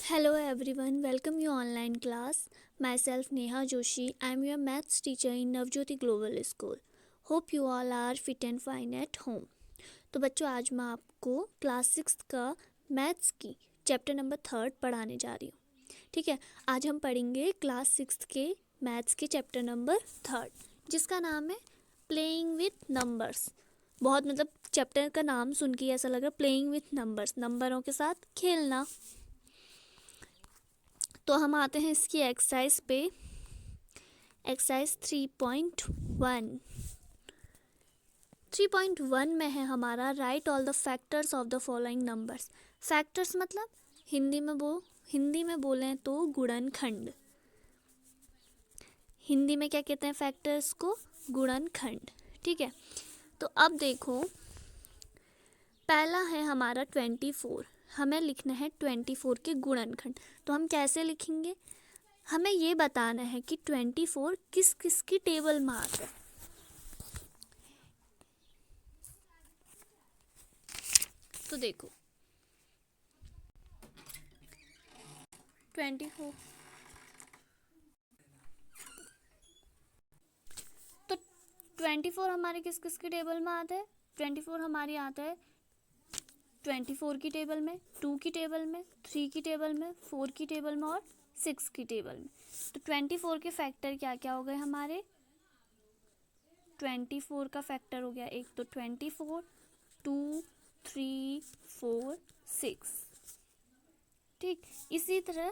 Hello everyone, welcome you online class. Myself Neha Joshi. I am your maths teacher in Navjyoti Global School. Hope you all are fit and fine at home. तो बच्चों आज मैं आपको class 6 का maths की chapter number 3 पढ़ाने जा रही हूँ। ठीक है, आज हम पढ़ेंगे क्लास 6 के मैथ्स के चैप्टर नंबर 3 जिसका नाम है प्लेइंग विथ नंबर्स। बहुत चैप्टर का नाम सुन के ऐसा लग रहा है प्लेइंग विथ नंबर्स, नंबरों के साथ खेलना। तो हम आते हैं इसकी एक्सरसाइज पे। एक्सरसाइज 3.1 में है हमारा write all the factors of the following numbers. Factors मतलब हिंदी में बोलें तो गुणनखंड। हिंदी में क्या कहते हैं फैक्टर्स को? गुणनखंड। ठीक है, तो अब देखो पहला है हमारा 24। हमें लिखना है 24 के गुणनखंड। तो हम कैसे लिखेंगे? हमें ये बताना है कि 24 किस किस की टेबल में आता है। तो देखो 24 तो 24 हमारे किस किस की टेबल में आता है? 24 हमारी आता है 24 की टेबल में, 2 की टेबल में, 3 की टेबल में, 4 की टेबल में और 6 की टेबल में। तो 24 के फैक्टर क्या क्या हो गए हमारे? 24 का फैक्टर हो गया एक तो 24, 2, 3, 4, 6। ठीक, इसी तरह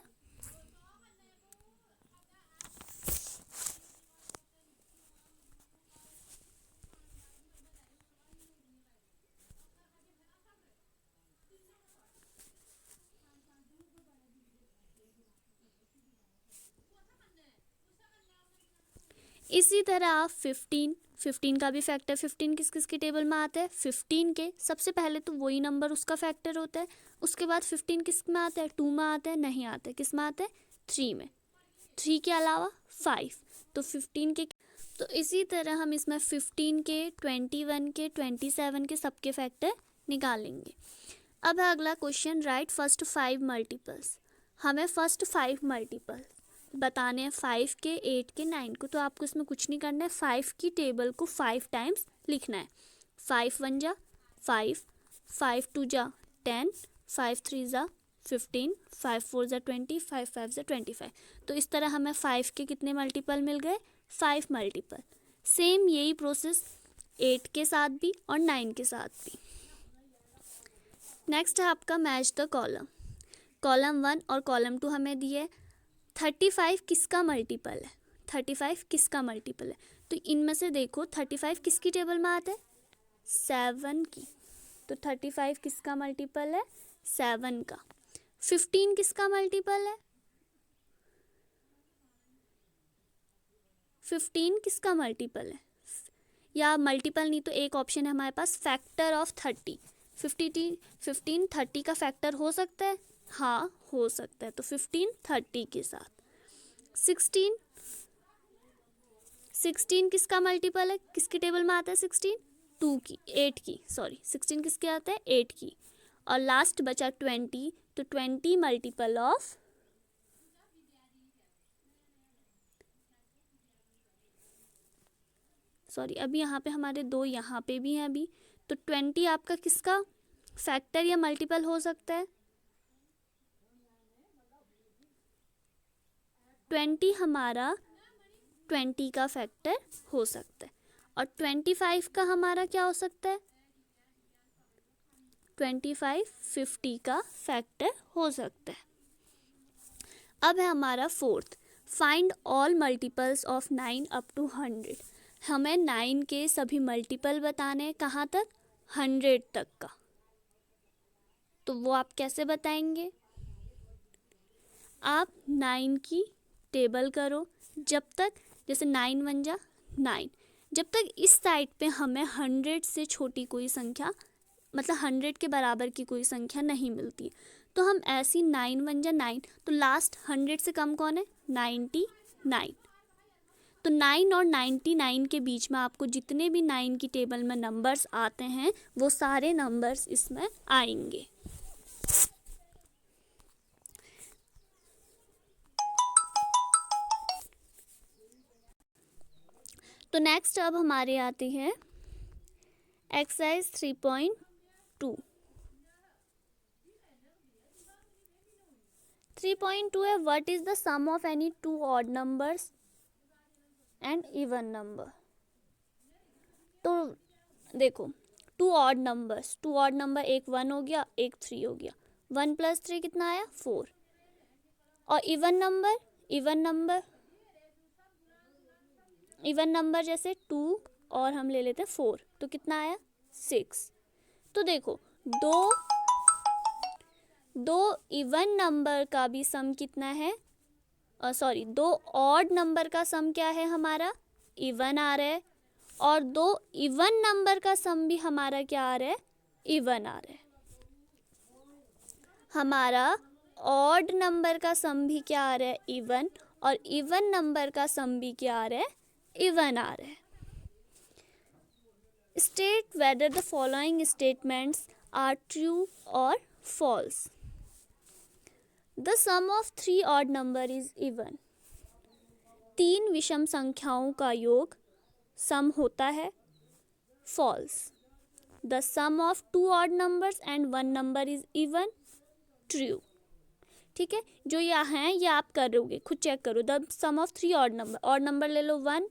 आप 15 का भी फैक्टर 15 किस किस की टेबल में आता है? 15 के सबसे पहले तो वही नंबर उसका फैक्टर होता है। उसके बाद 15 किस में आता है? 2 में आता है? नहीं आता है। किस में आता है? 3 में। 3 के अलावा 5। तो 15 के, तो इसी तरह हम इसमें 15 के, 21 के, 27 के सबके फैक्टर निकालेंगे। अब है अगला क्वेश्चन, राइट फर्स्ट 5 मल्टीपल्स। हमें फर्स्ट 5 मल्टीपल बताने हैं 5 के, 8 के, 9 को। तो आपको इसमें कुछ नहीं करना है, 5 की टेबल को 5 टाइम्स लिखना है। 5 1 जा 5, 5 2 जा 10, 5 3 जा 15, 5 4 जा 20, 5 5 जा 25। तो इस तरह हमें 5 के कितने मल्टीपल मिल गए? 5 मल्टीपल। सेम यही प्रोसेस 8 के साथ भी और 9 के साथ भी। नेक्स्ट है आपका मैच द कॉलम। कॉलम 1 और कॉलम 2 हमें दिए। 35 किसका मल्टीपल है? 35 किसका मल्टीपल है? तो इनमें से देखो 35 किसकी टेबल में आता है? 7 की। तो 35 किसका मल्टीपल है? 7 का। 15 किसका मल्टीपल है? 15 किसका मल्टीपल है? या मल्टीपल नहीं तो एक ऑप्शन है हमारे पास, फैक्टर ऑफ 30। 15 30 का फैक्टर हो सकता है? हाँ हो सकता है। तो 15 30 के साथ। 16 किसका मल्टीपल है? किसकी टेबल में आता है 16? 2 की, 8 की, सॉरी 16 किसके आता है? 8 की। और लास्ट बचा 20। तो 20 मल्टीपल ऑफ, सॉरी अभी यहाँ पे हमारे 2 यहाँ पे भी हैं अभी। तो 20 आपका किसका फैक्टर या मल्टीपल हो सकता है? 20 हमारा 20 का फैक्टर हो सकता है। और 25 का हमारा क्या हो सकता है? 25 50 का फैक्टर हो सकता है। अब है हमारा fourth, find all multiples of 9 up to 100। हमें 9 के सभी मल्टीपल बताने हैं, कहाँ तक? 100 तक का। तो वो आप कैसे बताएंगे? आप 9 की टेबल करो, जब तक जैसे 9 1 जा 9, जब तक इस साइड पे हमें 100 से छोटी कोई संख्या, मतलब 100 के बराबर की कोई संख्या नहीं मिलती। तो हम ऐसी 9 1 जा 9, तो लास्ट 100 से कम कौन है? 99। तो 9 और 99 के बीच में आपको जितने भी 9 की टेबल में नंबर्स आते हैं वो सारे नंबर्स इसमें आएंगे। तो नेक्स्ट अब हमारे आती है एक्सरसाइज 3.2। 3.2 है what is the sum of any two odd numbers and even number. तो देखो टू ऑड नंबर, एक 1 हो गया, एक 3 हो गया, 1 + 3 कितना आया 4। और इवन नंबर जैसे 2 और हम ले लेते हैं 4, तो कितना आया 6। तो देखो दो इवन नंबर का भी सम कितना है, दो ऑड नंबर का सम क्या है हमारा, इवन आ रहा है, और 2 इवन नंबर का सम भी हमारा क्या आ रहा है, इवन आ रहा है। हमारा ऑड नंबर का सम भी क्या आ रहा है, इवन, और इवन नंबर का सम भी क्या आ रहा है, इवन आ रहा है। State whether the following statements are true और false. The sum of 3 odd number is even. 3 विषम संख्याओं का योग सम होता है, false. The sum of 2 odd numbers and 1 number is even, true. ठीक है, जो यहाँ है ये आप करोगे, खुद चेक करो। The sum of 3 odd number ले लो 1,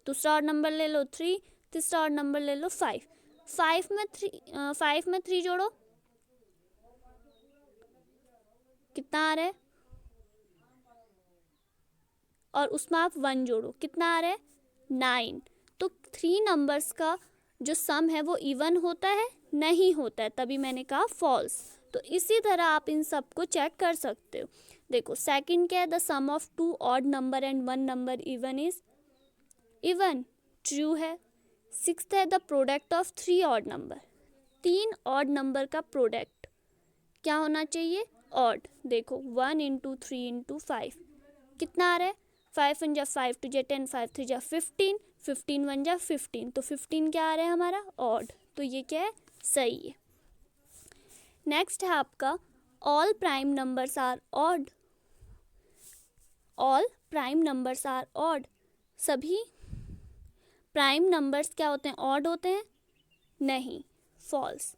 दूसरा ऑड नंबर ले लो 3, तीसरा ऑड नंबर ले लो 5। 5 में 3 जोड़ो, कितना आ रहा है, और उसमें आप 1 जोड़ो, कितना आ रहा है 9। तो 3 नंबर्स का जो सम है वो इवन होता है, नहीं होता है, तभी मैंने कहा फॉल्स। तो इसी तरह आप इन सब को चेक कर सकते हो। देखो सेकंड क्या है, the sum of 2 odd number and 1 number even is even, true है। 6th है, the product of 3 odd number. 3 odd number का प्रोडक्ट क्या होना चाहिए, ऑड। देखो 1 × 3 × 5 कितना आ रहा है, 5 1 = 5 2 = 10 5 3 = 15 15 1 = 15, तो 15 क्या आ रहा है हमारा, ऑड। तो ये क्या है, सही है। नेक्स्ट है आपका all prime numbers are odd. All prime numbers are odd. सभी प्राइम नंबर्स क्या होते हैं, ऑड होते हैं, नहीं, फॉल्स।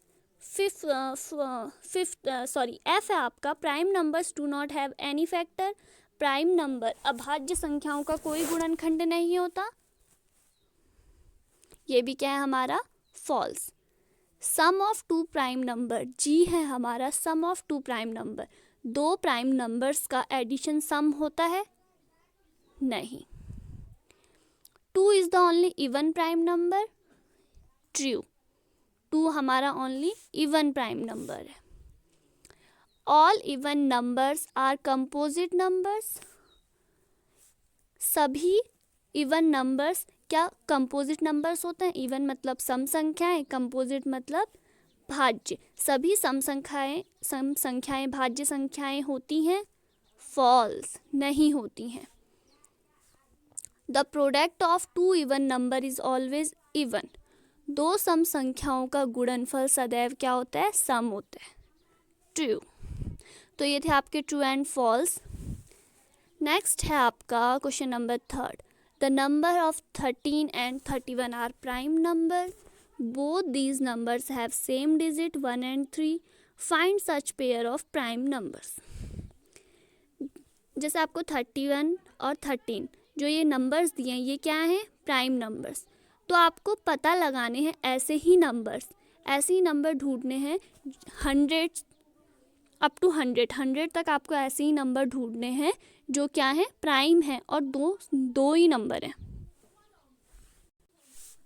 एफ है आपका, prime numbers do not have any factor. Prime number अभाज्य संख्याओं का कोई गुणनखंड नहीं होता, ये भी क्या है हमारा, false. Sum of 2 prime number, G है हमारा sum of 2 prime number. 2 prime numbers का एडिशन सम होता है, नहीं। 2 is the only even prime number, true. 2 हमारा ओनली इवन प्राइम नंबर है। All even numbers are composite numbers. सभी इवन नंबर्स क्या कंपोजिट नंबर्स होते हैं। इवन मतलब सम संख्याएं, कंपोजिट मतलब भाज्य। सभी सम संख्याएं भाज्य संख्याएं होती हैं, फॉल्स, नहीं होती हैं। The product of 2 even number is always even. 2 सम संख्याओं का गुणनफल सदैव क्या होता है, सम होता है, ट्रू। तो ये थे आपके ट्रू एंड फॉल्स। नेक्स्ट है आपका question number 3rd। The number of 13 and 31 are prime number. Both these numbers have same digit 1 and 3। Find such pair of prime numbers. जैसे आपको 31 और 13 जो ये नंबर्स दिए हैं, ये क्या हैं, प्राइम नंबर्स। तो आपको पता लगाने हैं ऐसे ही नंबर ढूंढने हैं 100 अप टू 100 तक आपको ऐसे ही नंबर ढूंढने हैं जो क्या है, प्राइम है, और दो ही नंबर हैं।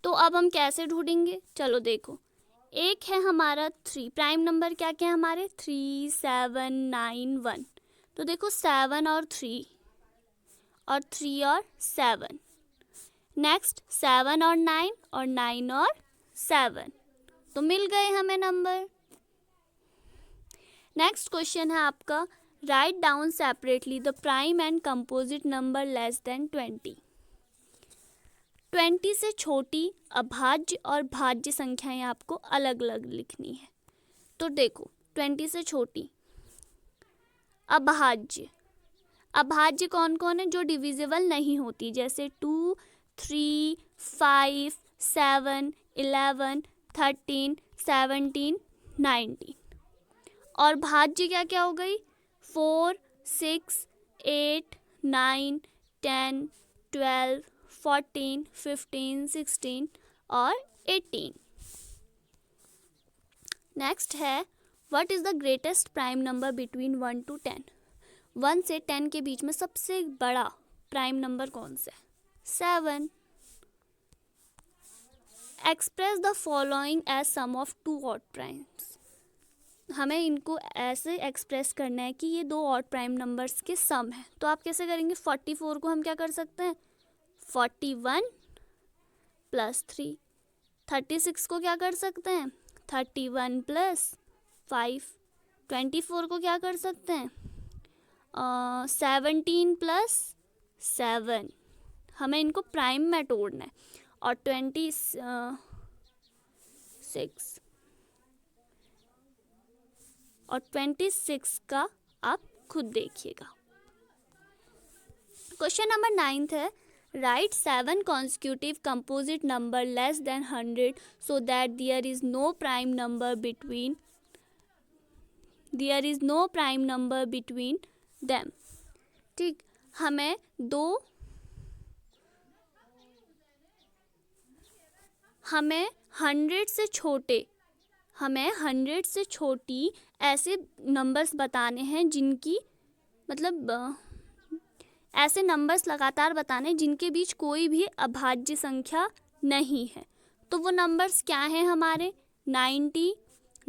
तो अब हम कैसे ढूंढेंगे, चलो देखो। एक है हमारा 3, प्राइम नंबर क्या क्या है हमारे, 3 7 9 1। तो देखो 7 और 3 और 3 और 7। नेक्स्ट 7 और 9 और 9 और 7, तो मिल गए हमें नंबर। नेक्स्ट क्वेश्चन है आपका, write down separately the prime and composite number less then 20। 20 से छोटी अभाज्य और भाज्य संख्याएं आपको अलग अलग लिखनी है। तो देखो 20 से छोटी अभाज्य कौन कौन है, जो डिविजिबल नहीं होती, जैसे 2 3, 5, 7, 11, 13, 17, 19। और भाज्य क्या क्या हो गई? 4, 6, 8, 9, 10, 12, 14, 15, 16 और 18। नेक्स्ट है what is the greatest prime number between 1 to 10? 1 से 10 के बीच में सबसे बड़ा प्राइम नंबर कौन सा है? 7। Express the following as sum of 2 odd primes. हमें इनको ऐसे एक्सप्रेस करना है कि ये 2 ऑड प्राइम नंबर्स के सम है। तो आप कैसे करेंगे? 44 को हम क्या कर सकते हैं? 41 प्लस 3। 36 को क्या कर सकते हैं? 31 प्लस 5। 24 को क्या कर सकते हैं? 17 प्लस 7। हमें इनको प्राइम में तोड़ना है। और 26 और 26 का आप खुद देखिएगा। क्वेश्चन नंबर 9 है right 7 consecutive composite number less than 100 so that there is no prime number between them। ठीक, हमें 100 से छोटी ऐसे नंबर्स बताने हैं जिनकी मतलब ऐसे नंबर्स लगातार बताने जिनके बीच कोई भी अभाज्य संख्या नहीं है। तो वो नंबर्स क्या हैं हमारे? 90,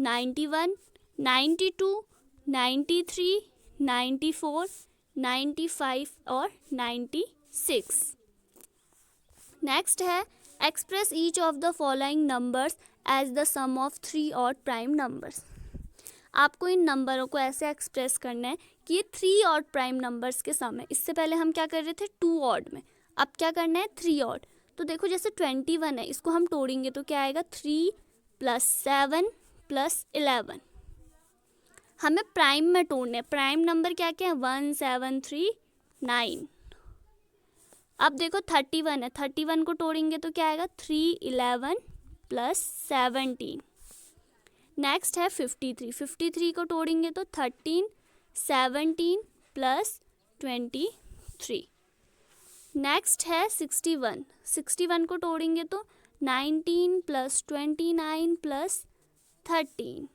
91, 92, 93, 94, 95 और 96। नेक्स्ट है express each of the following numbers as the sum of 3 odd prime numbers. आपको इन नंबरों को ऐसे एक्सप्रेस करना है कि ये 3 ऑड प्राइम नंबर्स के सम है। इससे पहले हम क्या कर रहे थे? 2 ऑड में। अब क्या करना है? 3 ऑड। तो देखो जैसे 21 है, इसको हम तोड़ेंगे तो क्या आएगा? 3 + 7 + 11। हमें प्राइम में तोड़ना है। प्राइम नंबर क्या क्या है? 1, 7, 3, 9। अब देखो 31 है, 31 को तोड़ेंगे तो क्या आएगा? 3, 11 + 17। नेक्स्ट है 53। 53 को तोड़ेंगे तो 13, 17 + 23। नेक्स्ट है 61। 61 को तोड़ेंगे तो 19 + 29 + 13।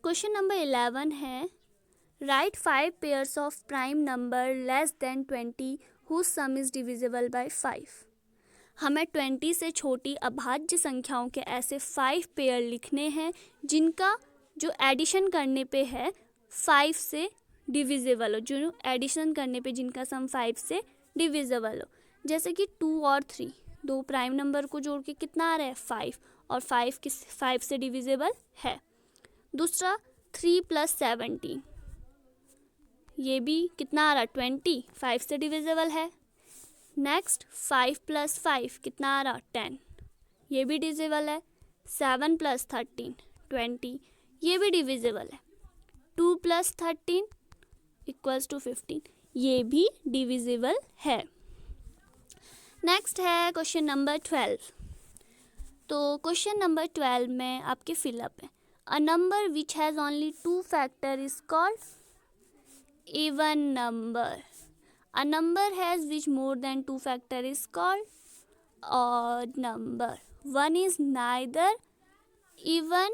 क्वेश्चन नंबर 11 है right 5 pairs of prime number less then 20 whose sum is divisible by 5। हमें 20 से छोटी अभाज्य संख्याओं के ऐसे 5 पेयर लिखने हैं जिनका जो एडिशन करने पे है 5 से डिविजिबल हो, जो एडिशन करने पे जिनका सम 5 से डिविजिबल हो। जैसे कि 2 और 3, 2 प्राइम नंबर को जोड़ के कितना आ रहा है? 5। और 5 से डिविजिबल है। दूसरा 3 + 17, ये भी कितना आ रहा है? 20, 5 से डिविजिबल है। नेक्स्ट 5 + 5 कितना आ रहा? 10, ये भी डिविजिबल है। 7 + 13 20, ये भी डिविजिबल है। 2 + 13 = 15, ये भी डिविजिबल है। नेक्स्ट है क्वेश्चन नंबर 12। तो क्वेश्चन नंबर 12 में आपके फिलअप है a number which has only 2 factor is called even number। A number has which more than 2 factor is called odd number। One is neither even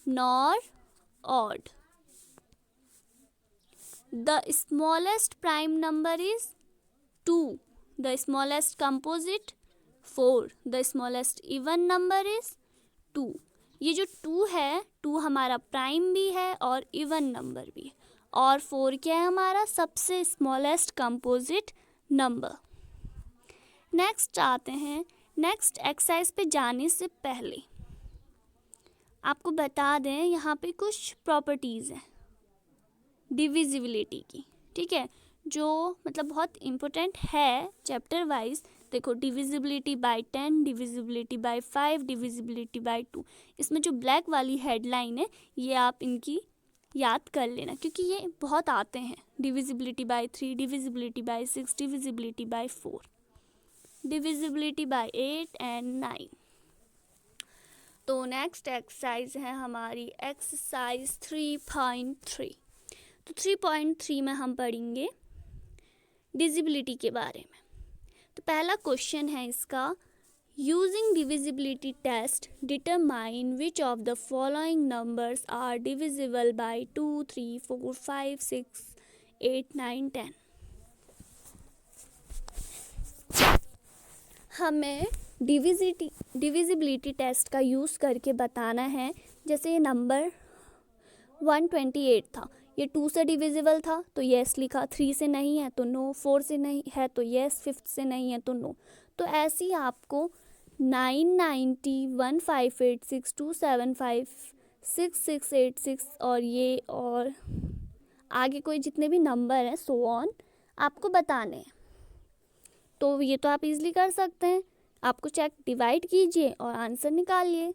nor odd। The smallest prime number is 2। The smallest composite 4। The smallest even number is 2। ये जो 2 है, 2 हमारा prime भी है और even number भी है। और 4 क्या है? हमारा सबसे स्मॉलेस्ट कंपोजिट नंबर। नेक्स्ट आते हैं। नेक्स्ट एक्सरसाइज पे जाने से पहले आपको बता दें यहाँ पे कुछ प्रॉपर्टीज़ हैं डिविजिबिलिटी की, ठीक है, जो मतलब बहुत इम्पोर्टेंट है चैप्टर वाइज। देखो divisibility bye 10, divisibility bye 5, divisibility bye 2। इसमें जो ब्लैक वाली हेडलाइन है ये आप इनकी याद कर लेना, क्योंकि ये बहुत आते हैं। Divisibility bye 3, divisibility bye 6, divisibility bye 4, divisibility bye 8 and 9। तो नेक्स्ट एक्सरसाइज है हमारी एक्सरसाइज 3.3। तो 3.3 में हम पढ़ेंगे डिविजिबिलिटी के बारे में। तो पहला क्वेश्चन है इसका, using divisibility test determine which of the following numbers are divisible by 2, 3, 4, 5, 6, 8, 9, 10। हमें डिविजिबिलिटी टेस्ट का यूज़ करके बताना है। जैसे ये नंबर 128 था, ये 2 से डिविजिबल था तो येस लिखा, 3 से नहीं है तो नो, 4 से नहीं है तो येस, 5 से नहीं है तो नो। तो ऐसे ही आपको 990, 1586, 275, 6686 और आगे कोई जितने भी नंबर हैं सो ऑन आपको बताने हैं। तो ये तो आप इजीली कर सकते हैं। आपको चेक डिवाइड कीजिए और आंसर निकालिए।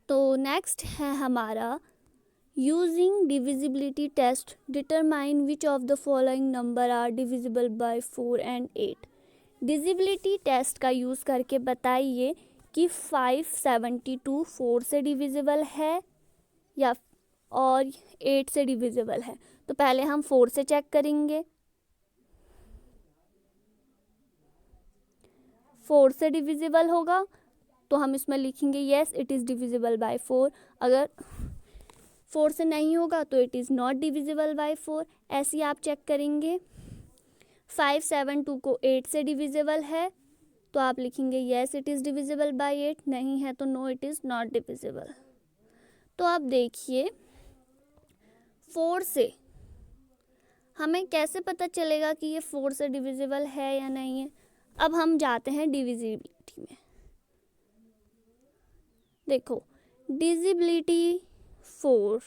तो नेक्स्ट है हमारा, using divisibility test determine which of the following number are divisible by 4 and 8। Divisibility test का यूज़ करके बताइए कि 572 4 से डिविजिबल है या और 8 से डिविजिबल है। तो पहले हम 4 से चेक करेंगे। 4 से डिविजिबल होगा तो हम इसमें लिखेंगे yes it is divisible by 4। अगर 4 से नहीं होगा तो it is not divisible by 4। ऐसे ही आप चेक करेंगे। 572 को 8 से डिविजिबल है तो आप लिखेंगे yes it is divisible by 8, नहीं है तो no it is not divisible. तो आप देखिए 4 से हमें कैसे पता चलेगा कि ये 4 से डिविजिबल है या नहीं है। अब हम जाते हैं डिविजिबिलिटी में। देखो डिविजिबिलिटी 4,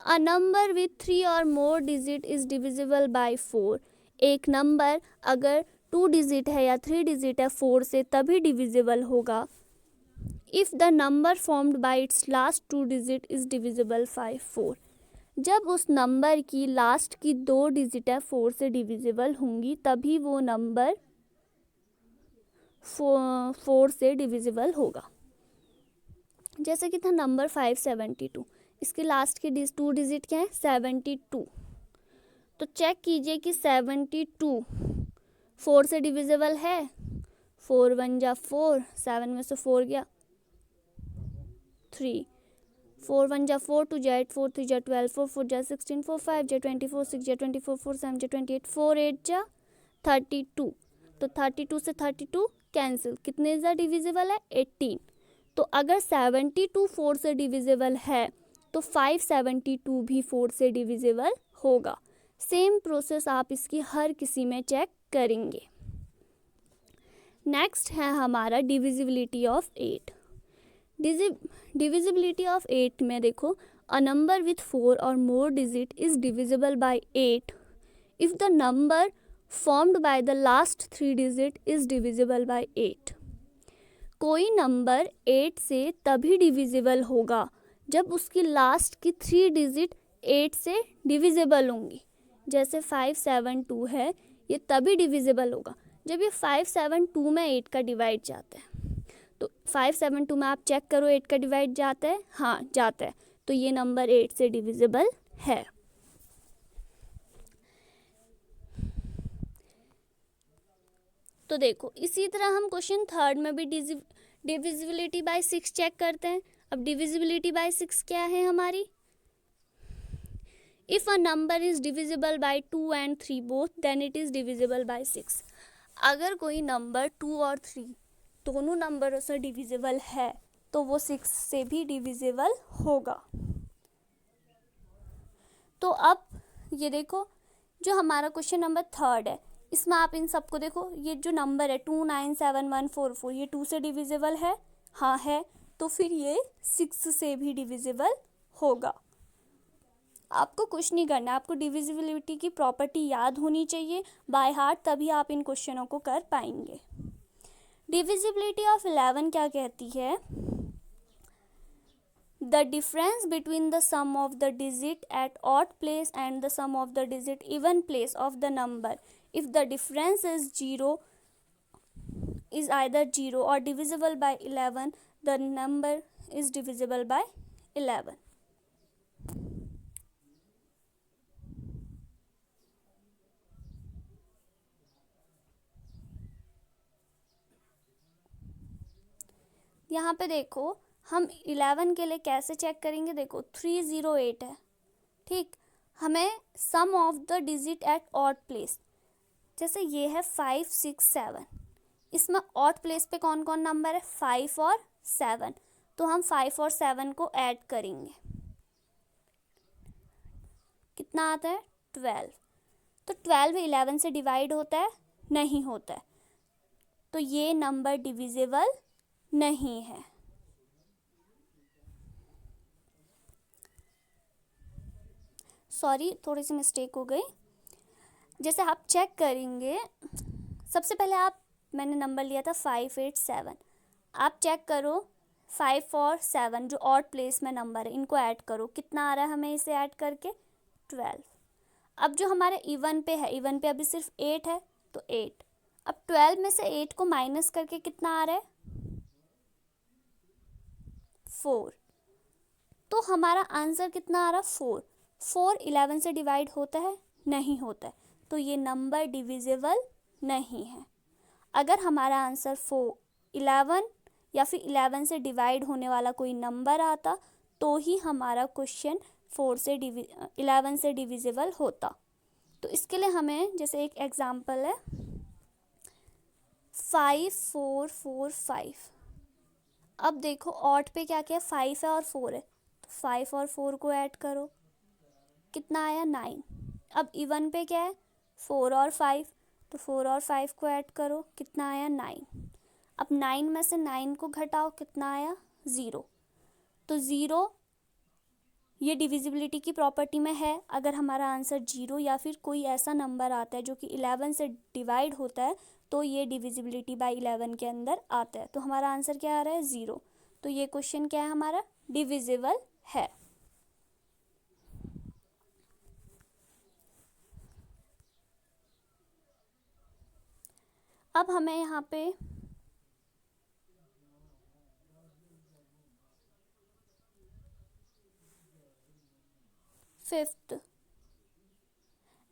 अ नंबर विथ 3 और more digit is divisible by 4। एक नंबर अगर 2 डिजिट है या 3 डिजिट है 4 से तभी डिविजिबल होगा। If the number formed bye it's last 2 digit is divisible by 4। जब उस नंबर की लास्ट की 2 डिजिट है 4 से डिविजिबल होंगी तभी वो नंबर 4 से डिविजिबल होगा। जैसे कि था नंबर 572, इसके लास्ट के 2 डिजिट क्या है 72। तो चेक कीजिए कि 72 4 से डिविजिबल है। 4 1 जा 4, 7 में से 4 गया 3, 4 1 जा 4, 2 जा 8, 4 3 जा 12, 4 4 जा 16, 4 5 जा 24, 6 जा 24, 4 7 जा 28, 4 8 जा 32। तो 32 से 32 कैंसिल, कितने जा डिविजिबल है 18। तो अगर 72 4 से डिविजिबल है तो 572 भी 4 से डिविजिबल होगा। सेम प्रोसेस आप इसकी हर किसी में चेक करेंगे। नेक्स्ट है हमारा डिविजिबिलिटी ऑफ 8। डिविजिबिलिटी ऑफ 8 में देखो, a number with 4 or more digit is divisible by 8 if the number formed by the last 3 digit is divisible by 8। कोई नंबर 8 से तभी डिविजिबल होगा जब उसकी लास्ट की 3 डिजिट 8 से डिविजिबल होंगी। जैसे 572 है, ये तभी डिविजिबल होगा जब ये 572 में 8 का डिवाइड जाता है। तो 572 में आप चेक करो 8 का डिवाइड जाता है, हाँ जाता है, तो ये नंबर 8 से डिविजिबल है। तो देखो इसी तरह हम क्वेश्चन 3 में भी डिविजिबिलिटी बाय 6 चेक करते हैं। अब डिविजिबिलिटी बाय 6 क्या है हमारी, if a number is divisible by 2 and 3 both then it is divisible by 6। अगर कोई नंबर 2 और 3 दोनों नंबरों से डिविजिबल है तो वो 6 से भी डिविजिबल होगा। तो अब ये देखो जो हमारा क्वेश्चन नंबर 3 है, इसमें आप इन सबको देखो, ये जो नंबर है 297144 ये 2 से डिविजिबल है, हाँ है, तो फिर ये 6 से भी डिविजिबल होगा। आपको कुछ नहीं करना, आपको डिविजिबिलिटी की प्रॉपर्टी याद होनी चाहिए बाय हार्ट, तभी आप इन क्वेश्चनों को कर पाएंगे। डिविजिबिलिटी ऑफ 11 क्या कहती है, the difference between the sum of the digit at odd place and the sum of the digit even place of the number, if the difference is either 0 or divisible by 11, the number is divisible by 11. यहाँ पे देखो हम 11 के लिए कैसे check करेंगे। देखो 308 है, ठीक। हमें sum of the digit at odd place, जैसे ये है 5 6 7, इसमें ऑड प्लेस पे कौन कौन नंबर है, 5 और 7। तो हम 5 और 7 को ऐड करेंगे, कितना आता है 12। तो 12 11 से डिवाइड होता है, नहीं होता है, तो ये नंबर डिविजिबल नहीं है। सॉरी, थोड़ी सी मिस्टेक हो गई। जैसे आप चेक करेंगे, सबसे पहले मैंने नंबर लिया था 5 8 7। आप चेक करो 5 और 7 जो ऑड प्लेस में नंबर है, इनको ऐड करो, कितना आ रहा है हमें इसे ऐड करके 12। अब जो हमारे इवन पे है, इवन पे अभी सिर्फ 8 है, तो 8। अब 12 में से 8 को माइनस करके कितना आ रहा है 4। तो हमारा आंसर कितना आ रहा 4। 4 11 से डिवाइड होता है, नहीं होता है, तो ये नंबर डिविजिबल नहीं है। अगर हमारा आंसर 11 या फिर 11 से डिवाइड होने वाला कोई नंबर आता तो ही हमारा क्वेश्चन 11 से डिविजिबल होता। तो इसके लिए हमें, जैसे एक एग्जांपल है 5 4 4 5। अब देखो ऑड पे क्या क्या है, 5 है और 4 है, तो 5 और 4 को ऐड करो, कितना आया 9। अब इवन पे क्या है 4 और 5, तो 4 और 5 को ऐड करो, कितना आया 9। अब 9 में से 9 को घटाओ, कितना आया 0। तो 0 ये डिविजिबिलिटी की प्रॉपर्टी में है। अगर हमारा आंसर 0 या फिर कोई ऐसा नंबर आता है जो कि 11 से डिवाइड होता है, तो ये डिविजिबिलिटी बाय 11 के अंदर आता है। तो हमारा आंसर क्या आ रहा है 0। तो ये क्वेश्चन क्या है हमारा, डिविजिबल है। अब हमें यहाँ पे fifth,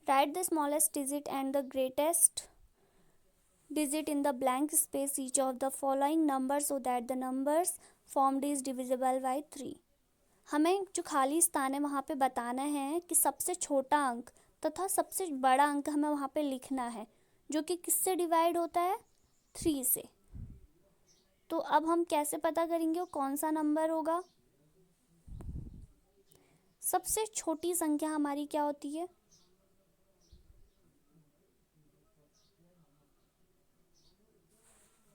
write the smallest digit and the greatest digit in the blank space each of the following numbers so that the numbers formed is divisible by 3। हमें जो खाली स्थान है वहाँ पे बताना है कि सबसे छोटा अंक तथा सबसे बड़ा अंक हमें वहाँ पे लिखना है, जो कि किससे डिवाइड होता है 3 से। तो अब हम कैसे पता करेंगे वो कौन सा नंबर होगा। सबसे छोटी संख्या हमारी क्या होती है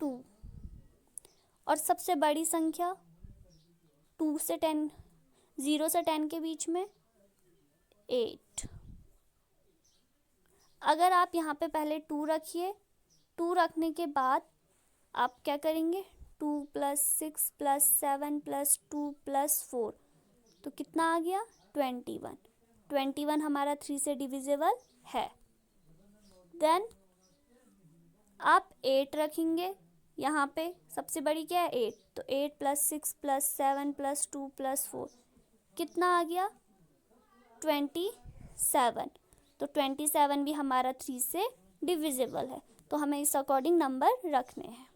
2, और सबसे बड़ी संख्या 2 से 10, 0 से 10 के बीच में 8। अगर आप यहाँ पे पहले 2 रखिए, 2 रखने के बाद आप क्या करेंगे 2 + 6 + 7 + 2 + 4, तो कितना आ गया 21। 21 हमारा 3 से डिविजिबल है। देन आप 8 रखेंगे, यहाँ पे सबसे बड़ी क्या है 8, तो 8 + 6 + 7 + 2 + 4, कितना आ गया 27। तो 27 भी हमारा 3 से डिविजिबल है। तो हमें इस अकॉर्डिंग नंबर रखने हैं।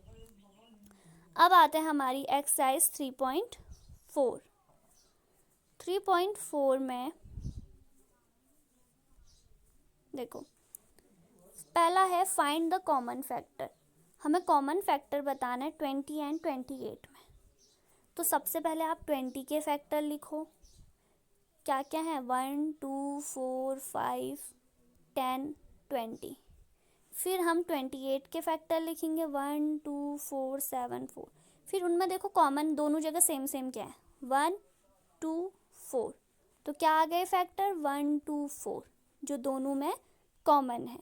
अब आते हैं हमारी एक्सरसाइज 3.4। 3.4 में देखो, पहला है फाइंड द कॉमन फैक्टर। हमें कॉमन फैक्टर बताना है 20 एंड 28 में। तो सबसे पहले आप 20 के फैक्टर लिखो, क्या क्या है 1 2 4 5 10 20। फिर हम 28 के फैक्टर लिखेंगे 1 2 4 7 4। फिर उनमें देखो कॉमन दोनों जगह सेम सेम क्या है 1 2 4, तो क्या आ गए फैक्टर 1 2 4 जो दोनों में कॉमन है।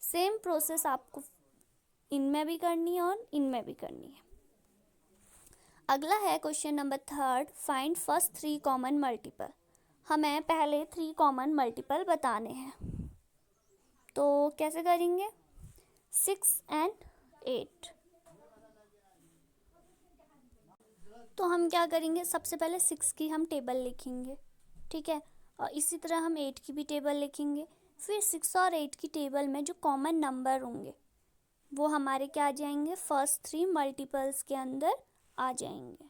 सेम प्रोसेस आपको इनमें भी करनी है और इनमें भी करनी है। अगला है question number 3, find first 3 common multiple. हमें पहले 3 कॉमन मल्टीपल बताने हैं, तो कैसे करेंगे? 6 एंड 8। तो हम क्या करेंगे, सबसे पहले 6 की हम टेबल लिखेंगे, ठीक है, और इसी तरह हम 8 की भी टेबल लिखेंगे। फिर 6 और 8 की टेबल में जो कॉमन नंबर होंगे वो हमारे क्या आ जाएंगे, फर्स्ट 3 मल्टीपल्स के अंदर आ जाएंगे।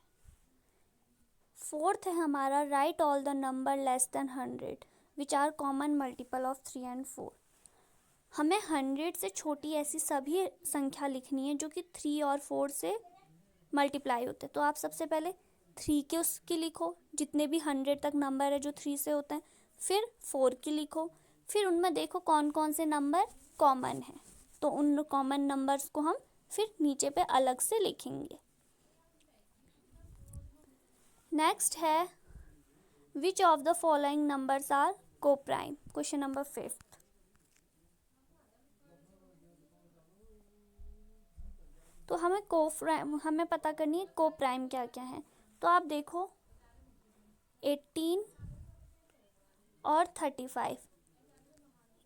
फोर्थ है हमारा, write all the number less than 100 which are common multiple of 3 and 4। हमें 100 से छोटी ऐसी सभी संख्या लिखनी है जो कि 3 और 4 से मल्टीप्लाई होते हैं। तो आप सबसे पहले 3 के उसकी लिखो, जितने भी 100 तक नंबर है जो 3 से होते हैं। फिर 4 की लिखो, फिर उनमें देखो कौन कौन से नंबर कॉमन हैं, तो उन कॉमन नंबर्स को हम फिर नीचे पे अलग से लिखेंगे। नेक्स्ट है, which of the following numbers are coprime, question number 5। तो हमें पता करनी है कोप्राइम क्या क्या है। तो आप देखो 18 और 35,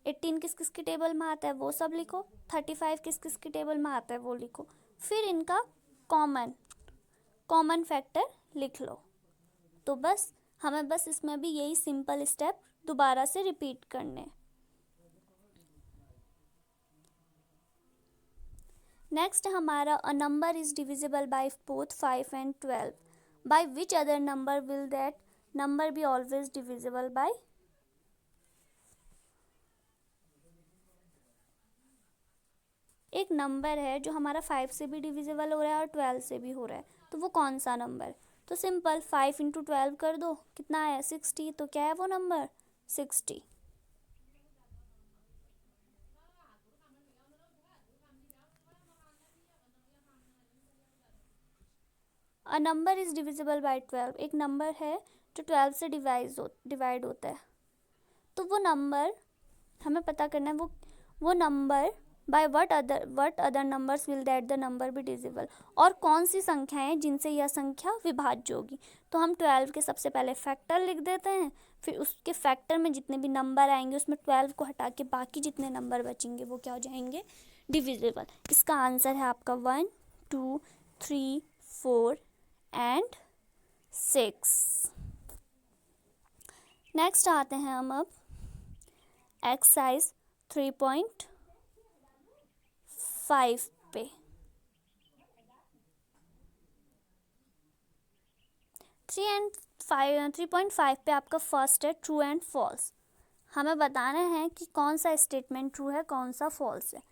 18 किस किस की टेबल में आता है वो सब लिखो, 35 किस किस की टेबल में आता है वो लिखो, फिर इनका कॉमन फैक्टर लिख लो। तो बस हमें बस इसमें भी यही सिंपल स्टेप दोबारा से रिपीट करने। नेक्स्ट हमारा, अ number is divisible by both 5 and 12, by which other number will that number be always divisible by. एक नंबर है जो हमारा 5 से भी डिविजिबल हो रहा है और 12 से भी हो रहा है, तो वो कौन सा नंबर? तो सिंपल 5 इंटू 12 कर दो, कितना आया 60, तो क्या है वो number 60। A number is divisible bye 12, एक नंबर है जो 12 से डिवाइड होता है, तो वो नंबर हमें पता करना है, वो number by what other numbers will that the number be divisible, और कौन सी संख्याएं जिनसे यह संख्या विभाज्य होगी। तो हम 12 के सबसे पहले फैक्टर लिख देते हैं, फिर उसके फैक्टर में जितने भी नंबर आएंगे उसमें 12 को हटा के बाकी जितने नंबर बचेंगे वो क्या हो जाएंगे, डिविजिबल। इसका आंसर है आपका 1, 2, 3, 4 एंड 6। नेक्स्ट आते हैं हम अब एक्सरसाइज 3.5 पे। 3.5 पे आपका फर्स्ट है ट्रू एंड फॉल्स। हमें बताना है कि कौन सा स्टेटमेंट ट्रू है कौन सा फॉल्स है।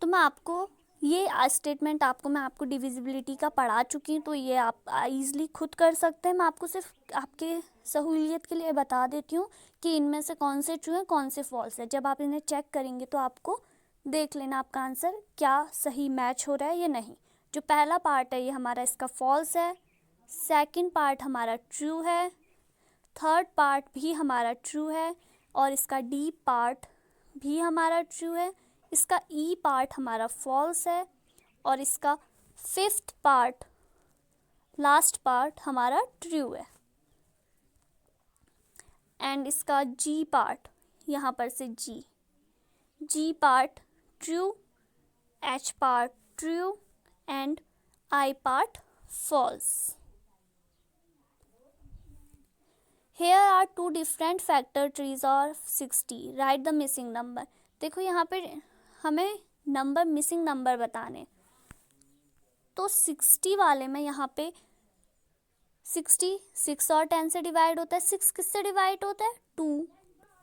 तो मैं आपको ये स्टेटमेंट मैं आपको डिविजिबिलिटी का पढ़ा चुकी हूँ, तो ये आप ईजिली खुद कर सकते हैं। मैं आपको सिर्फ आपके सहूलियत के लिए बता देती हूँ कि इनमें से कौन से ट्रू हैं कौन से फॉल्स है। जब आप इन्हें चेक करेंगे तो आपको देख लेना आपका आंसर क्या सही मैच हो रहा है या नहीं। जो पहला पार्ट है ये हमारा इसका फॉल्स है, सेकंड पार्ट हमारा ट्रू है, थर्ड पार्ट भी हमारा ट्रू है, और इसका डी पार्ट भी हमारा ट्रू है, इसका ई पार्ट हमारा फॉल्स है, और इसका फिफ्थ पार्ट लास्ट पार्ट हमारा ट्रू है, एंड इसका जी पार्ट यहाँ पर से G part true, H part true and I part false. Here are two different factor trees of 60. Write the missing number. देखो यहाँ पे हमें नंबर मिसिंग नंबर बताने, तो 60 वाले में यहाँ पे 60 6 और 10 से डिवाइड होता है। 6 किससे डिवाइड होता है,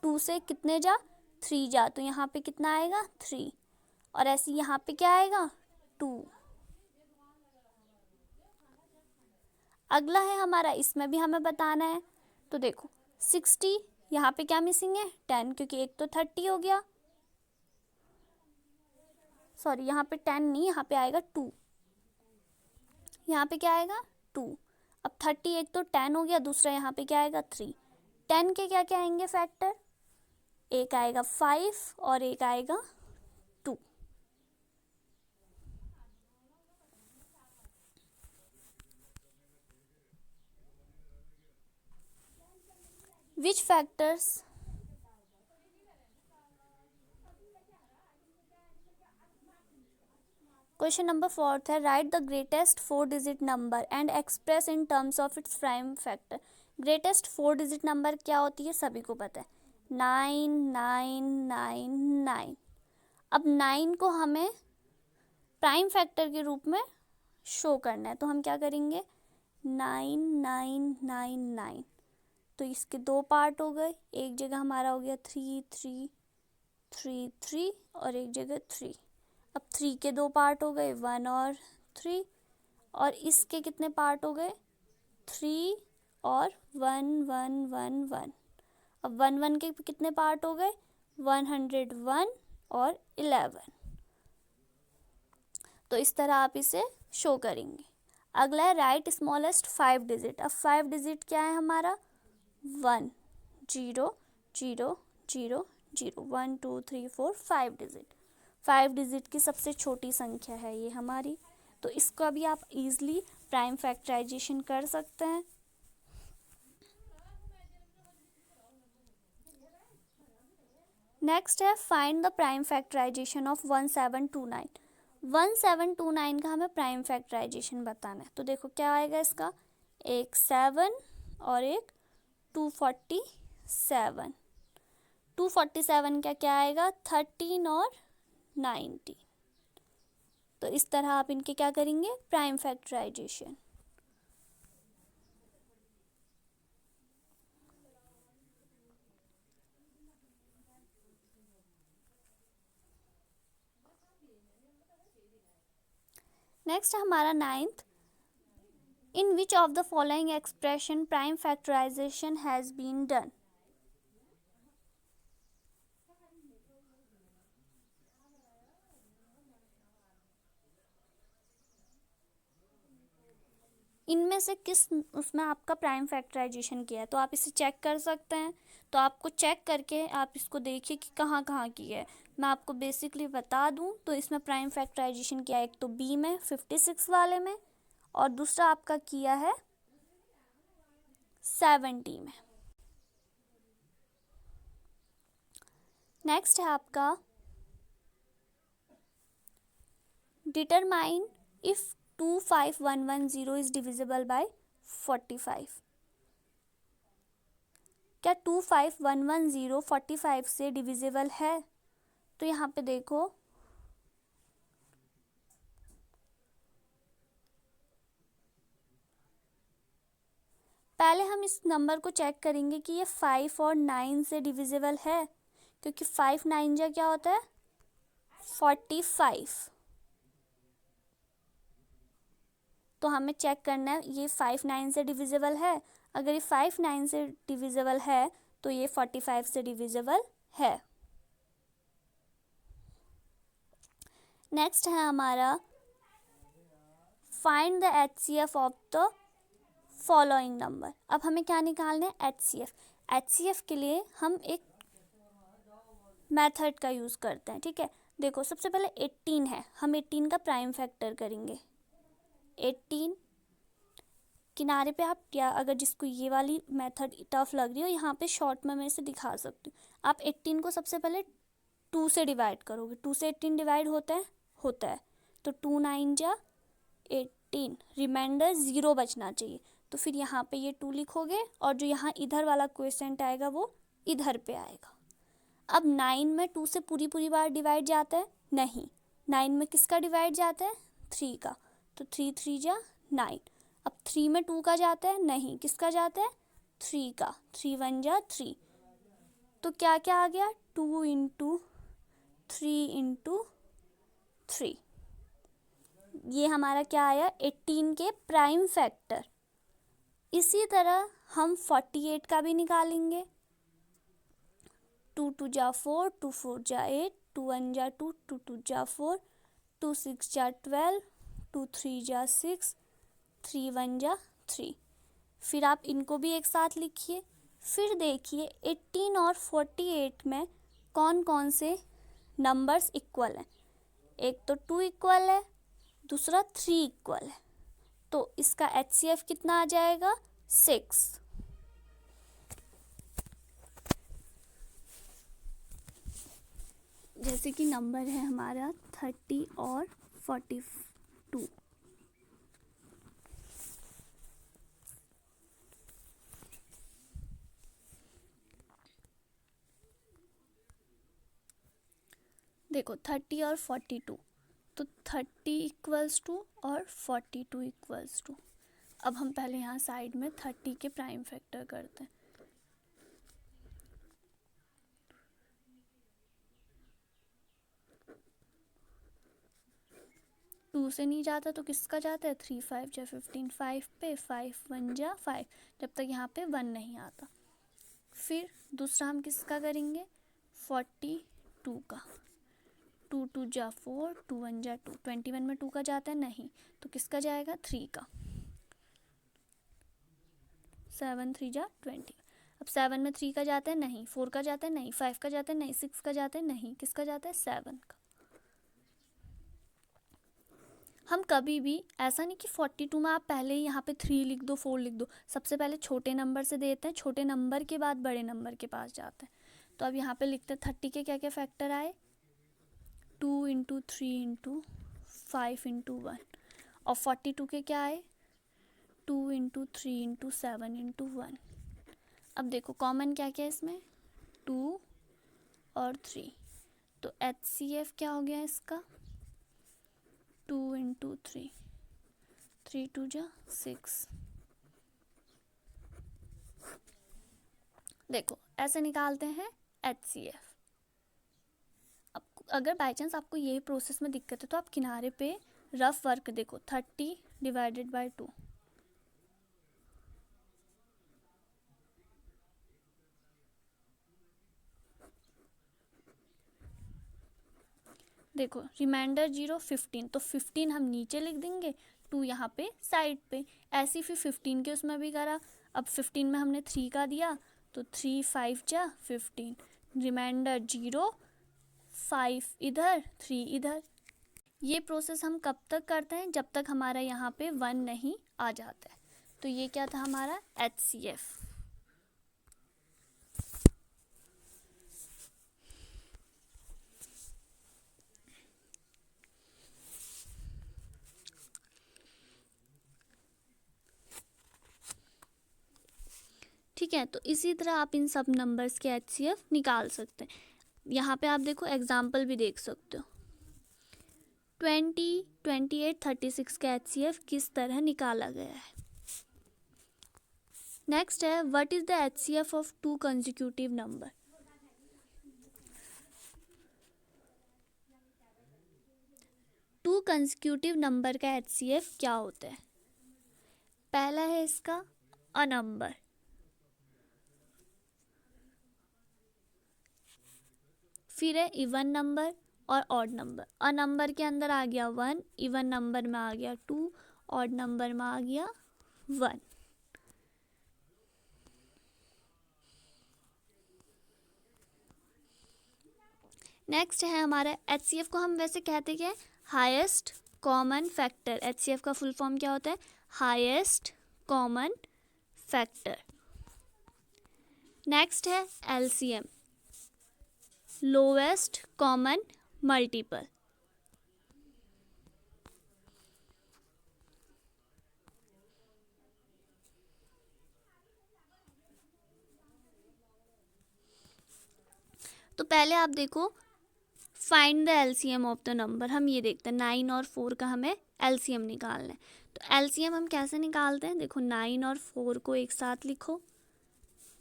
2 से कितने जा 3 जा, तो यहाँ पे कितना आएगा 3, और ऐसे यहाँ पे क्या आएगा 2। अगला है हमारा, इसमें भी हमें बताना है। तो देखो 60 यहाँ पे क्या मिसिंग है 10, क्योंकि एक तो 30 हो गया, सॉरी यहाँ पे 10 नहीं, यहाँ पे आएगा 2, यहाँ पे क्या आएगा 2। अब 30 एक तो 10 हो गया, दूसरा यहाँ पे क्या आएगा 3। 10 के क्या क्या आएंगे फैक्टर, एक आएगा 5 और एक आएगा 2। विच फैक्टर्स क्वेश्चन नंबर 4 है, right the greatest 4 digit number and express in terms of its prime factor. Greatest 4 digit number क्या होती है, सभी को पता है, 9999। अब 9 को हमें प्राइम फैक्टर के रूप में शो करना है, तो हम क्या करेंगे, 9999। तो इसके दो पार्ट हो गए, एक जगह हमारा हो गया 3333 और एक जगह 3। अब 3 के दो पार्ट हो गए, 1 और 3, और इसके कितने पार्ट हो गए, 3 और 1111। अब 11 के कितने पार्ट हो गए, 101 और 11। तो इस तरह आप इसे शो करेंगे। अगला है राइट स्मॉलेस्ट 5 डिजिट। अब 5 डिजिट क्या है हमारा, 1 0 0 0 0 1 2 3 4 5 डिजिट। 5 डिजिट की सबसे छोटी संख्या है ये हमारी, तो इसका भी आप इजीली प्राइम फैक्टराइजेशन कर सकते हैं। नेक्स्ट है find the prime factorisation of 1729। 1729 का हमें प्राइम फैक्टराइजेशन बताना है, तो देखो क्या आएगा इसका, एक 7 और एक 247। 247 का क्या आएगा, 13 और 19। तो इस तरह आप इनके क्या करेंगे, प्राइम फैक्टराइजेशन। नेक्स्ट है हमारा 9th, in which of the following expression prime factorisation has been done. इनमें से किस उसमें आपका प्राइम फैक्टराइजेशन किया है, तो आप इसे चेक कर सकते हैं। तो आपको चेक करके आप इसको देखिए कि कहाँ कहाँ किया है। मैं आपको बेसिकली बता दूं तो इसमें प्राइम फैक्टराइजेशन किया है, एक तो बी में 56 वाले में, और दूसरा आपका किया है 70 में। नेक्स्ट है आपका determine if 25110 is divisible bye 45। क्या 25110 45 से डिविजिबल है, तो यहाँ पे देखो पहले हम इस नंबर को चेक करेंगे कि ये 5 और 9 से डिविजिबल है, क्योंकि 5 9 जा क्या होता है 45। तो हमें चेक करना है ये 5 9 से डिविजिबल है। अगर ये 5 9 से डिविजिबल है तो ये 45 से डिविजिबल है। नेक्स्ट है हमारा find the HCF of the following number. अब हमें क्या निकालना है, HCF। HCF के लिए हम एक मेथड का यूज़ करते हैं, ठीक है। देखो सबसे पहले 18 है, हम 18 का प्राइम फैक्टर करेंगे। 18 किनारे पे आप, या अगर जिसको ये वाली मेथड टफ लग रही हो, यहाँ पे शॉर्ट में मैं इसे दिखा सकती हूँ। आप 18 को सबसे पहले 2 से डिवाइड करोगे, 2 से 18 डिवाइड होता है, तो 2 9 जा 18, रिमाइंडर 0 बचना चाहिए। तो फिर यहाँ पे ये 2 लिखोगे, और जो यहाँ इधर वाला क्वेश्चन आएगा वो इधर पे आएगा। अब 9 में 2 से पूरी बार डिवाइड जाता है, नहीं। 9 में किसका डिवाइड जाता है, 3 का, तो 3 3 जा 9। अब 3 में 2 का जाता है, नहीं। किसका जाता है, 3 का, 3 1 जा 3। तो क्या क्या आ गया, 2 इंटू 3 इंटू 3। ये हमारा क्या आया, 18 के प्राइम फैक्टर। इसी तरह हम 48 का भी निकालेंगे। 2 2 जा 4, 2 4 जा 8, 2 1 जा 2, 2 2 जा 4, 2 6 जा 12, 2 3 जा 6, 3 1 जा 3। फिर आप इनको भी एक साथ लिखिए। फिर देखिए 18 और 48 में कौन कौन से नंबर्स इक्वल हैं। एक तो 2 इक्वल है, दूसरा 3 इक्वल है, तो इसका HCF कितना आ जाएगा, 6। जैसे कि नंबर है हमारा 30 और 42। देखो 30 और 42, तो 30 इक्वल्स टू और 42 इक्वल्स टू। अब हम पहले यहाँ साइड में 30 के प्राइम फैक्टर करते हैं। टू से नहीं जाता तो किसका जाता है, 3 5 जा 15, 5 पे 5 1 जा 5, जब तक यहाँ पे 1 नहीं आता। फिर दूसरा हम किसका करेंगे, 42 का। 2 2 जा 4, 2 1 जा 2, 21 में 2 का जाता है नहीं, तो किसका जाएगा, 3 का। 7 3 जा 20। अब 7 में 3 का जाता है नहीं, 4 का जाता है नहीं, 5 का जाता है नहीं, 6 का जाता है नहीं, किसका जाता है, 7 का। हम कभी भी ऐसा नहीं कि 42 में आप पहले ही यहाँ पे 3 लिख दो 4 लिख दो, सबसे पहले छोटे नंबर से देते हैं, छोटे नंबर के बाद बड़े नंबर के पास जाते हैं। तो अब यहाँ पे लिखते हैं 30 के क्या क्या फैक्टर आए, 2 इंटू 3 इंटू 5 इंटू 1, और 42 के क्या आए, 2 इंटू 3 इंटू 7 इंटू 1। अब देखो कॉमन क्या क्या है इसमें, 2 और 3, तो HCF क्या हो गया इसका, 2 इंटू 3, 3 2 जा 6। देखो ऐसे निकालते हैं HCF। अब अगर बाई चांस आपको ये प्रोसेस में दिक्कत है तो आप किनारे पे रफ वर्क देखो, 30 डिवाइडेड बाई 2, देखो रिमाइंडर 0 15, तो 15 हम नीचे लिख देंगे, 2 यहाँ पे साइड पे। ऐसे फिर 15 के उसमें भी करा, अब 15 में हमने 3 का दिया, तो 3 5 जा 15, रिमाइंडर 0, 5 इधर 3 इधर। ये प्रोसेस हम कब तक करते हैं, जब तक हमारा यहाँ पे 1 नहीं आ जाता है। तो ये क्या था हमारा HCF। ठीक है, तो इसी तरह आप इन सब नंबर्स के HCF निकाल सकते हैं। यहाँ पे आप देखो एग्जाम्पल भी देख सकते हो, 20 28 36 का HCF किस तरह निकाला गया है। नेक्स्ट है, what is the HCF of 2 consecutive number. To consecutive number का HCF क्या होता है। पहला है इसका अ नंबर, फिर है इवन नंबर और ऑड नंबर। अ नंबर के अंदर आ गया 1, इवन नंबर में आ गया 2, ऑड नंबर में आ गया 1। नेक्स्ट है हमारा HCF को हम वैसे कहते क्या है, हाईएस्ट कॉमन फैक्टर। HCF का फुल फॉर्म क्या होता है, हाईएस्ट कॉमन फैक्टर। नेक्स्ट है LCM, लोवेस्ट कॉमन मल्टीपल। तो पहले आप देखो find the LCM of the number. हम ये देखते हैं 9 और 4 का हमें LCM निकालना है। तो LCM हम कैसे निकालते हैं, देखो 9 और 4 को एक साथ लिखो,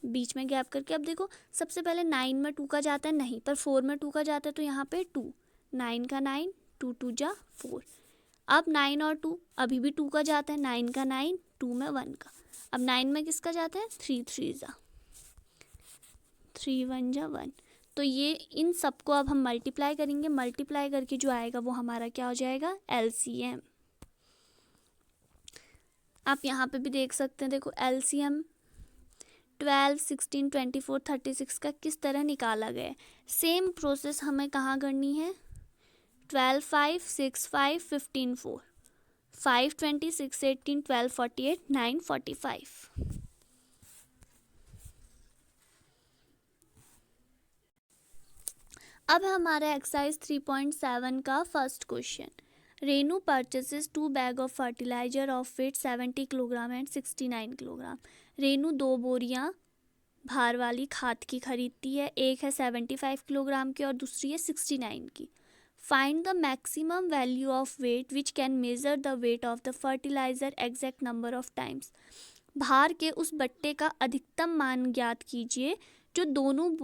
बीच में गैप करके। अब देखो सबसे पहले 9 में 2 का जाता है नहीं, पर 4 में 2 का जाता है, तो यहाँ पे 2, 9 का 9, 2 2 जा 4। अब 9 और 2 अभी भी 2 का जाता है, 9 का 9, 2 में 1 का। अब 9 में किसका जाता है, 3 3 जा 3 1 जा 1। तो ये इन सबको अब हम मल्टीप्लाई करेंगे, मल्टीप्लाई करके जो आएगा वो हमारा क्या हो जाएगा, LCM। आप यहाँ पे भी देख सकते हैं, देखो LCM 12 16 24 36 का किस तरह निकाला गया है। सेम प्रोसेस हमें कहाँ करनी है, 12 5 6 5 15 4, 5 20 6 18 12 48 9 45। अब हमारा एक्सरसाइज 3.7 का first question. Renu purchases 2 bag of fertiliser of weight 70 kilogram and 69 kilogram. Renu 2 बोरियां भार वाली खाद की खरीदती है, एक है 75 किलोग्राम की और दूसरी है 69 की। Find the maximum value of weight which can measure the weight of the fertiliser exact number of times. भार के उस बट्टे का अधिकतम मान ज्ञात कीजिए जो दोनों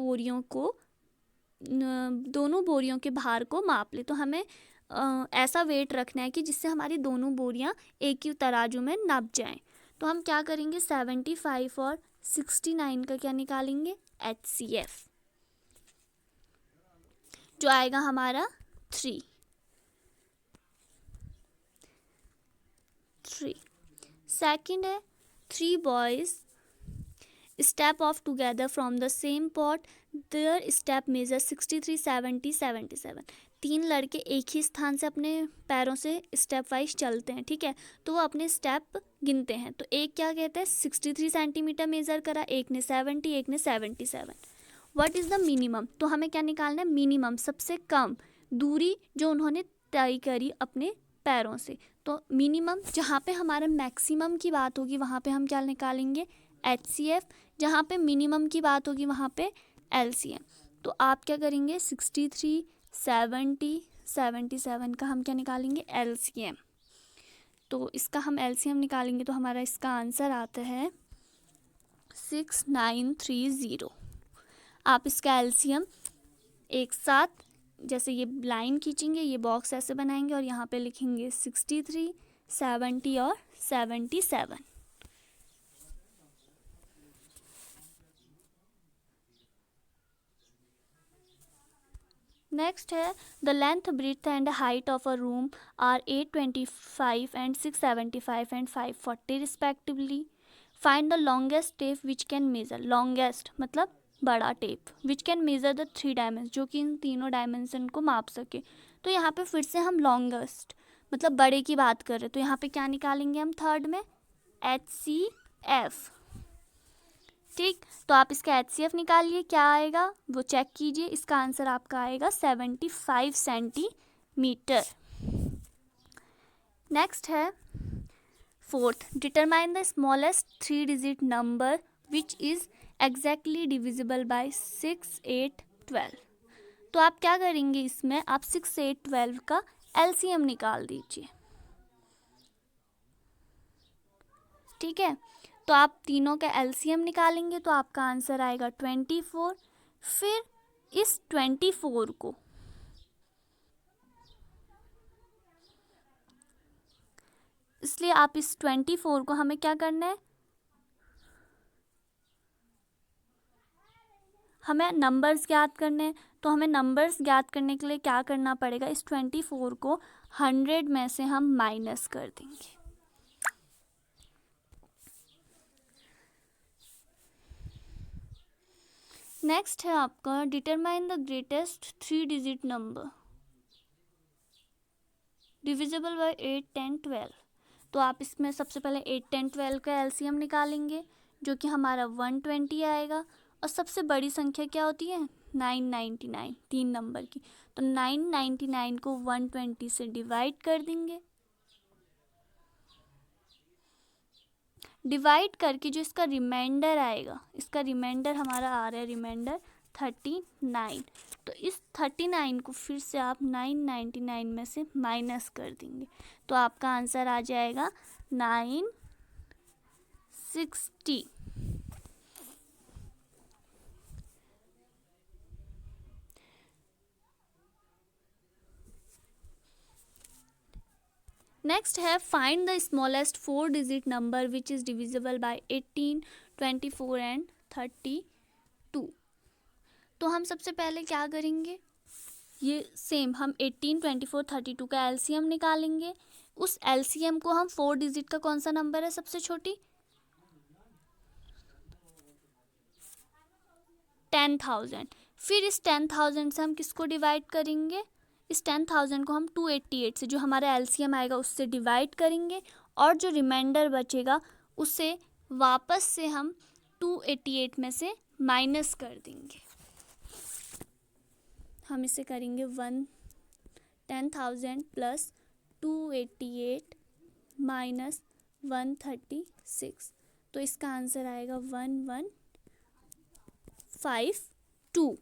बोरियों के भार को माप ले। तो हमें ऐसा वेट रखना है कि जिससे हमारी दोनों बोरियां एक ही तराजू में नप जाएं। तो हम क्या करेंगे, 75 और 69 का क्या निकालेंगे, HCF, जो आएगा हमारा 3। सेकंड है 3 boys step off together from the same pot, their step measures 63, 70, 77। 3 लड़के एक ही स्थान से अपने पैरों से स्टेप वाइज चलते हैं, ठीक है, तो वो अपने स्टेप गिनते हैं। तो एक क्या कहते हैं 63 सेंटीमीटर मेज़र करा, एक ने 70, एक ने 77। व्हाट इज़ द मिनिमम, तो हमें क्या निकालना है, मिनिमम सबसे कम दूरी जो उन्होंने तय करी अपने पैरों से। तो मिनिमम, जहाँ पे हमारा मैक्सिमम की बात होगी वहाँ पे हम क्या निकालेंगे, HCF, जहाँ पे मिनिमम की बात होगी वहाँ पे LCM। तो आप क्या करेंगे, 63, 70, 77 का हम क्या निकालेंगे, LCM। तो इसका हम LCM निकालेंगे तो हमारा इसका आंसर आता है 6930। आप इसका LCM एक साथ जैसे ये लाइन खींचेंगे, ये बॉक्स ऐसे बनाएंगे और यहाँ पे लिखेंगे 63, 70 और 77। नेक्स्ट है the length, breadth and height of a room are 825 and 675 and 540 respectively. Find the longest tape which can measure, longest मतलब बड़ा tape, which can measure the 3 dimension, जो कि इन तीनों डायमेंशन को माप सके। तो यहाँ पे फिर से हम लॉन्गेस्ट मतलब बड़े की बात कर रहे हैं, तो यहाँ पे क्या निकालेंगे हम थर्ड में, HCF। ठीक, तो आप इसका HCF निकालिए, क्या आएगा वो चेक कीजिए। इसका आंसर आपका आएगा 75 सेंटीमीटर। नेक्स्ट है fourth, determine the smallest 3 digit number which is exactly divisible by 6, 8, 12। तो आप क्या करेंगे, इसमें आप 6, 8, 12 का LCM निकाल दीजिए, ठीक है। तो आप तीनों का LCM निकालेंगे तो आपका आंसर आएगा 24। फिर इस 24 को इसलिए आप इस 24 को हमें क्या करना है, हमें नंबर्स ज्ञात करने हैं। तो हमें नंबर्स ज्ञात करने के लिए क्या करना पड़ेगा, इस 24 को 100 में से हम माइनस कर देंगे। नेक्स्ट है आपका determine the greatest 3 digit number divisible by 8, 10, 12। तो आप इसमें सबसे पहले 8, 10, 12 का LCM निकालेंगे जो कि हमारा 120 आएगा। और सबसे बड़ी संख्या क्या होती है, 999, 3 नंबर की। तो 999 को 120 से डिवाइड कर देंगे। डिवाइड करके जो इसका रिमाइंडर आएगा, इसका रिमाइंडर हमारा आ रहा है रिमाइंडर 39। तो इस 39 को फिर से आप 999 में से माइनस कर देंगे तो आपका आंसर आ जाएगा 960। नेक्स्ट है find the smallest 4 digit number which is divisible bye 18, 24 and 32। तो हम सबसे पहले क्या करेंगे, ये सेम हम 18, 24, 32 का LCM निकालेंगे। उस LCM को हम 4 डिजिट का कौन सा नंबर है सबसे छोटी, 10,000। फिर इस 10,000 से हम किसको डिवाइड करेंगे, इस 10,000 को हम 288 से जो हमारा LCM आएगा उससे डिवाइड करेंगे और जो रिमाइंडर बचेगा उसे वापस से हम 288 में से माइनस कर देंगे। हम इसे करेंगे 10,000 प्लस 288 माइनस 136, तो इसका आंसर आएगा 1152।